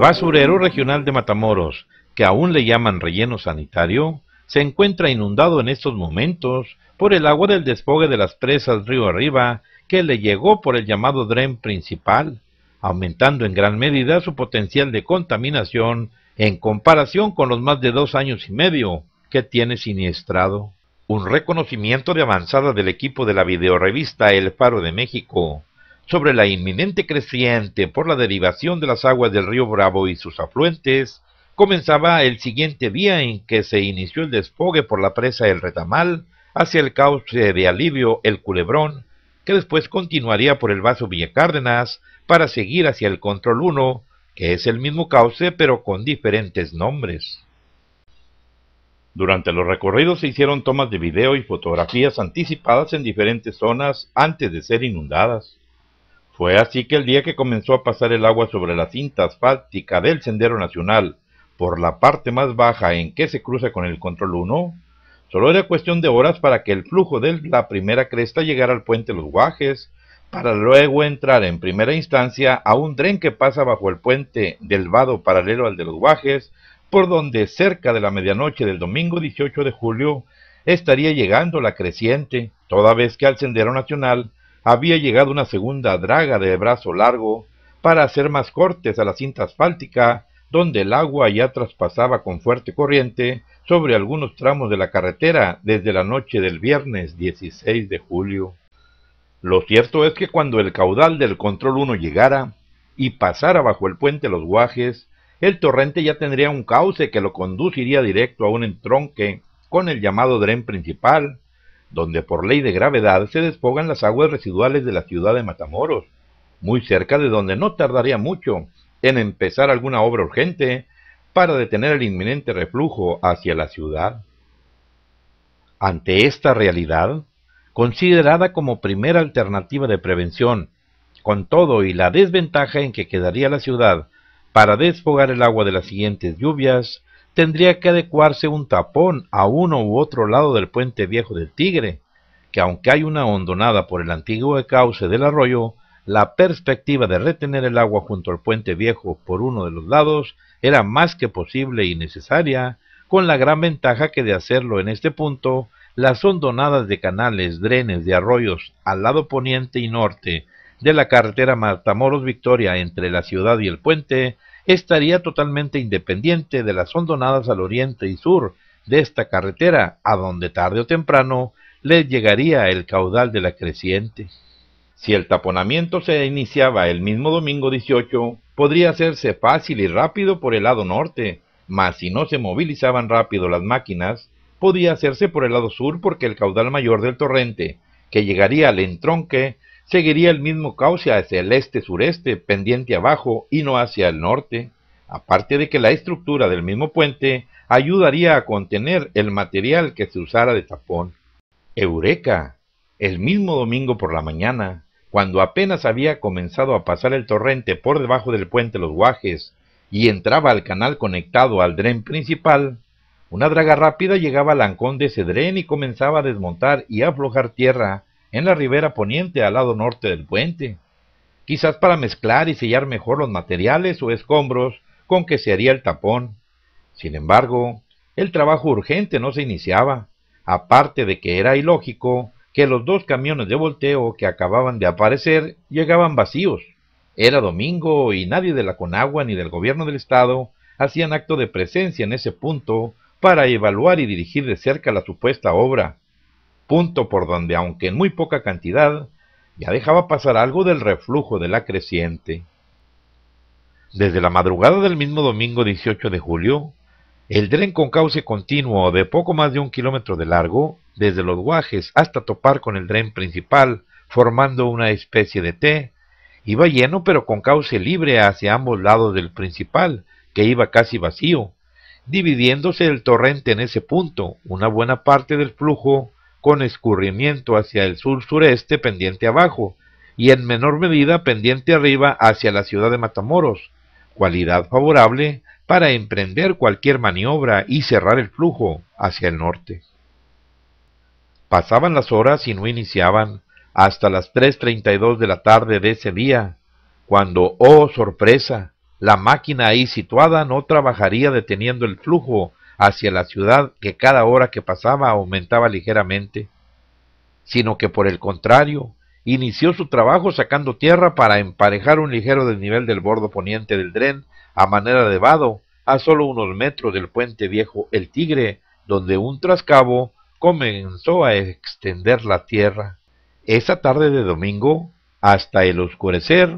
basurero regional de Matamoros, que aún le llaman relleno sanitario, se encuentra inundado en estos momentos por el agua del desfogue de las presas río arriba que le llegó por el llamado dren principal, aumentando en gran medida su potencial de contaminación en comparación con los más de 2 años y medio que tiene siniestrado. Un reconocimiento de avanzada del equipo de la videorevista El Faro de México sobre la inminente creciente por la derivación de las aguas del río Bravo y sus afluentes comenzaba el siguiente día en que se inició el desfogue por la presa El Retamal hacia el cauce de alivio El Culebrón, que después continuaría por el vaso Villa Cárdenas para seguir hacia el Control 1, que es el mismo cauce pero con diferentes nombres. Durante los recorridos se hicieron tomas de video y fotografías anticipadas en diferentes zonas antes de ser inundadas. Fue así que el día que comenzó a pasar el agua sobre la cinta asfáltica del Sendero Nacional por la parte más baja en que se cruza con el Control 1, solo era cuestión de horas para que el flujo de la primera cresta llegara al puente Los Guajes, para luego entrar en primera instancia a un dren que pasa bajo el puente del vado paralelo al de Los Guajes, por donde cerca de la medianoche del domingo 18 de julio estaría llegando la creciente, toda vez que al Sendero Nacional había llegado una segunda draga de brazo largo para hacer más cortes a la cinta asfáltica, donde el agua ya traspasaba con fuerte corriente sobre algunos tramos de la carretera desde la noche del viernes 16 de julio. Lo cierto es que cuando el caudal del Control 1 llegara y pasara bajo el puente Los Guajes, el torrente ya tendría un cauce que lo conduciría directo a un entronque con el llamado dren principal, donde por ley de gravedad se desfogan las aguas residuales de la ciudad de Matamoros, muy cerca de donde no tardaría mucho en empezar alguna obra urgente para detener el inminente reflujo hacia la ciudad. Ante esta realidad, considerada como primera alternativa de prevención, con todo y la desventaja en que quedaría la ciudad para desfogar el agua de las siguientes lluvias, tendría que adecuarse un tapón a uno u otro lado del puente viejo del Tigre, que aunque hay una hondonada por el antiguo cauce del arroyo, la perspectiva de retener el agua junto al puente viejo por uno de los lados era más que posible y necesaria, con la gran ventaja que de hacerlo en este punto, las hondonadas de canales, drenes de arroyos al lado poniente y norte de la carretera Matamoros-Victoria entre la ciudad y el puente estaría totalmente independiente de las hondonadas al oriente y sur de esta carretera, a donde tarde o temprano les llegaría el caudal de la creciente. Si el taponamiento se iniciaba el mismo domingo 18, podría hacerse fácil y rápido por el lado norte, mas si no se movilizaban rápido las máquinas, podía hacerse por el lado sur porque el caudal mayor del torrente, que llegaría al entronque, seguiría el mismo cauce hacia el este-sureste, pendiente abajo y no hacia el norte, aparte de que la estructura del mismo puente ayudaría a contener el material que se usara de tapón. ¡Eureka! El mismo domingo por la mañana, cuando apenas había comenzado a pasar el torrente por debajo del puente Los Guajes y entraba al canal conectado al dren principal, una draga rápida llegaba al ancón de ese dren y comenzaba a desmontar y aflojar tierra en la ribera poniente al lado norte del puente, quizás para mezclar y sellar mejor los materiales o escombros con que se haría el tapón. Sin embargo, el trabajo urgente no se iniciaba, aparte de que era ilógico que los 2 camiones de volteo que acababan de aparecer llegaban vacíos. Era domingo y nadie de la Conagua ni del gobierno del estado hacían acto de presencia en ese punto para evaluar y dirigir de cerca la supuesta obra, punto por donde, aunque en muy poca cantidad, ya dejaba pasar algo del reflujo de la creciente. Desde la madrugada del mismo domingo 18 de julio, el dren con cauce continuo de poco más de 1 kilómetro de largo, desde Los Guajes hasta topar con el dren principal, formando una especie de T, iba lleno pero con cauce libre hacia ambos lados del principal, que iba casi vacío, dividiéndose el torrente en ese punto, una buena parte del flujo con escurrimiento hacia el sur-sureste pendiente abajo, y en menor medida pendiente arriba hacia la ciudad de Matamoros, cualidad favorable para emprender cualquier maniobra y cerrar el flujo hacia el norte. Pasaban las horas y no iniciaban hasta las 3:32 de la tarde de ese día, cuando, oh sorpresa, la máquina ahí situada no trabajaría deteniendo el flujo hacia la ciudad que cada hora que pasaba aumentaba ligeramente, sino que por el contrario, inició su trabajo sacando tierra para emparejar un ligero desnivel del borde poniente del dren a manera de vado, a solo unos metros del puente viejo El Tigre, donde un trascabo comenzó a extender la tierra. Esa tarde de domingo, hasta el oscurecer,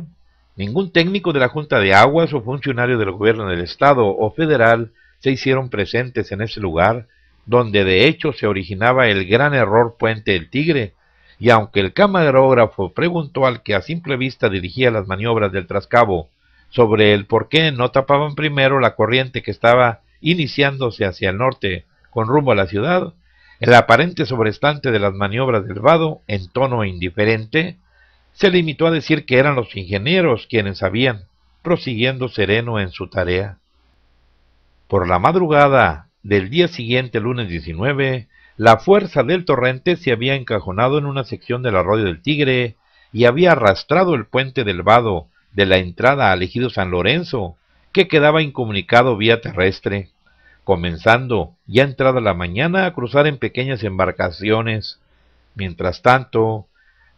ningún técnico de la Junta de Aguas o funcionario del gobierno del estado o federal se hicieron presentes en ese lugar, donde de hecho se originaba el gran error Puente El Tigre, y aunque el camarógrafo preguntó al que a simple vista dirigía las maniobras del trascabo sobre el por qué no tapaban primero la corriente que estaba iniciándose hacia el norte con rumbo a la ciudad, el aparente sobrestante de las maniobras del vado, en tono indiferente, se limitó a decir que eran los ingenieros quienes sabían, prosiguiendo sereno en su tarea. Por la madrugada del día siguiente, lunes 19, la fuerza del torrente se había encajonado en una sección del arroyo del Tigre y había arrastrado el puente del vado de la entrada al ejido San Lorenzo, que quedaba incomunicado vía terrestre, comenzando, ya entrada la mañana, a cruzar en pequeñas embarcaciones. Mientras tanto,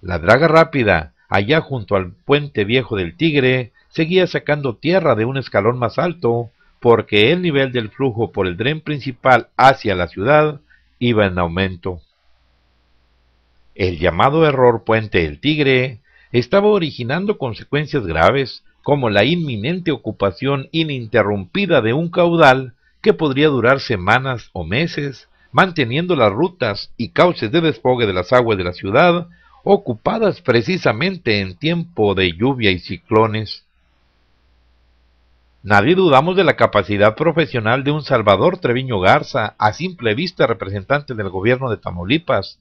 la draga rápida, allá junto al puente viejo del Tigre, seguía sacando tierra de un escalón más alto, porque el nivel del flujo por el dren principal hacia la ciudad iba en aumento. El llamado error Puente El Tigre estaba originando consecuencias graves, como la inminente ocupación ininterrumpida de un caudal que podría durar semanas o meses, manteniendo las rutas y cauces de desfogue de las aguas de la ciudad ocupadas precisamente en tiempo de lluvia y ciclones. Nadie dudamos de la capacidad profesional de un Salvador Treviño Garza, a simple vista representante del gobierno de Tamaulipas,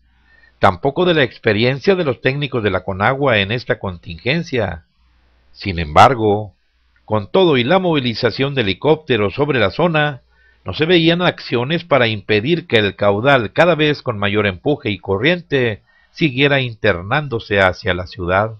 tampoco de la experiencia de los técnicos de la Conagua en esta contingencia. Sin embargo, con todo y la movilización de helicópteros sobre la zona, no se veían acciones para impedir que el caudal, cada vez con mayor empuje y corriente, siguiera internándose hacia la ciudad.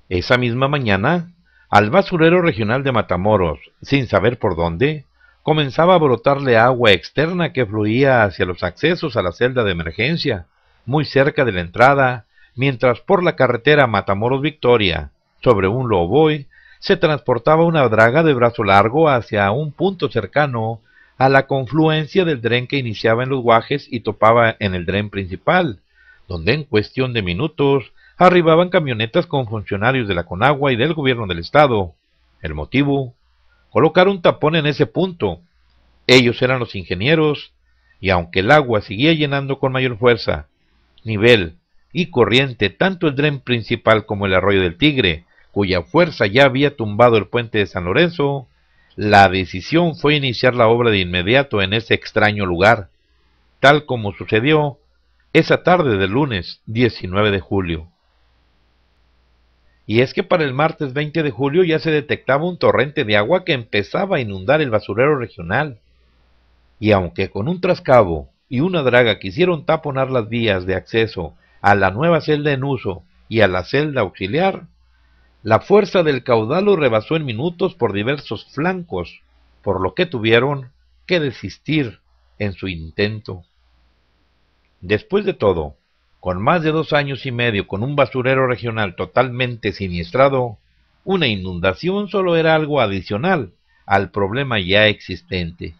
Esa misma mañana, al basurero regional de Matamoros, sin saber por dónde, comenzaba a brotarle agua externa que fluía hacia los accesos a la celda de emergencia, muy cerca de la entrada, mientras por la carretera Matamoros-Victoria, sobre un lowboy, se transportaba una draga de brazo largo hacia un punto cercano a la confluencia del dren que iniciaba en Los Guajes y topaba en el dren principal, donde en cuestión de minutos arribaban camionetas con funcionarios de la Conagua y del gobierno del estado. El motivo: colocar un tapón en ese punto. Ellos eran los ingenieros, y aunque el agua seguía llenando con mayor fuerza, nivel y corriente tanto el dren principal como el arroyo del Tigre, cuya fuerza ya había tumbado el puente de San Lorenzo, la decisión fue iniciar la obra de inmediato en ese extraño lugar, tal como sucedió esa tarde del lunes 19 de julio. Y es que para el martes 20 de julio ya se detectaba un torrente de agua que empezaba a inundar el basurero regional. Y aunque con un trascabo y una draga quisieron taponar las vías de acceso a la nueva celda en uso y a la celda auxiliar, la fuerza del caudal lo rebasó en minutos por diversos flancos, por lo que tuvieron que desistir en su intento. Después de todo, con más de 2 años y medio con un basurero regional totalmente siniestrado, una inundación solo era algo adicional al problema ya existente.